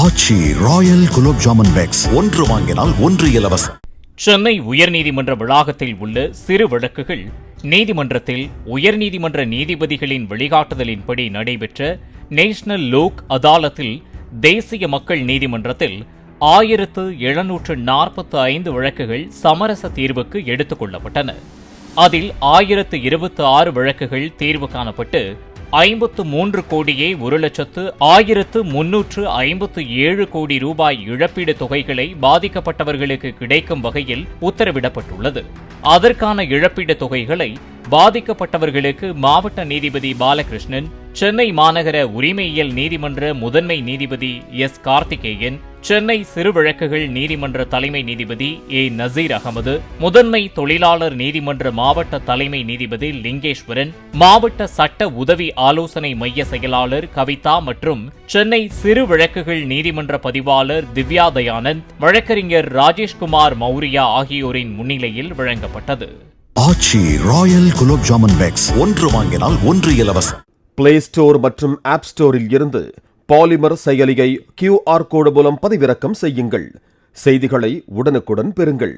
ஆச்சி Royal gulab jamun packs ஒன்று வாங்கினால் ஒன்று இலவசம். சென்னை உயர்நீதிமன்ற வளாகத்தில் உள்ள சிறு வழக்குகள் நீதிமன்றத்தில் உயர்நீதிமன்ற நீதிபதிகளின் வழிகாட்டுதலின்படி நடைபெற்ற நேஷனல் லோக் அதாலத்தில் தேசிய மக்கள் நீதிமன்றத்தில் 1745 வழக்குகள் சமரச தீர்வுக்கு எடுத்துக் கொள்ளப்பட்டன. அதில் 1026 வழக்குகள் தீர்வு காணப்பட்டு 53,1,1357 கோடி ரூபாய் இழப்பீடு தொகைகளை பாதிக்கப்பட்டவர்களுக்கு கிடைக்கும் வகையில் உத்தரவிடப்பட்டுள்ளது. அதற்கான இழப்பீடு தொகைகளை பாதிக்கப்பட்டவர்களுக்கு மாவட்ட நீதிபதி பாலகிருஷ்ணன், சென்னை மாநகர உரிமையியல் நீதிமன்ற முதன்மை நீதிபதி எஸ். கார்த்திகேயன், சென்னை சிறு வழக்குகள் நீதிமன்ற தலைமை நீதிபதி ஏ. நசீர் அகமது, முதன்மை தொழிலாளர் நீதிமன்ற மாவட்ட தலைமை நீதிபதி லிங்கேஸ்வரன், மாவட்ட சட்ட உதவி ஆலோசனை மைய செயலாளர் கவிதா மற்றும் சென்னை சிறு வழக்குகள் நீதிமன்ற பதிவாளர் திவ்யா தயானந்த், வழக்கறிஞர் ராஜேஷ்குமார் மௌரியா ஆகியோரின் முன்னிலையில் வழங்கப்பட்டது. ஆச்சி ராயல் குலோப் ஜாமுன் பேக்ஸ் ஒன்று வாங்கினால் ஒன்று இலவசம். பிளே ஸ்டோர் மற்றும் ஆப் ஸ்டோரில் இருந்து பாலிமர் செயலியை QR கோடு மூலம் பதிவிறக்கம் செய்யுங்கள். செய்திகளை உடனுக்குடன் பெறுங்கள்.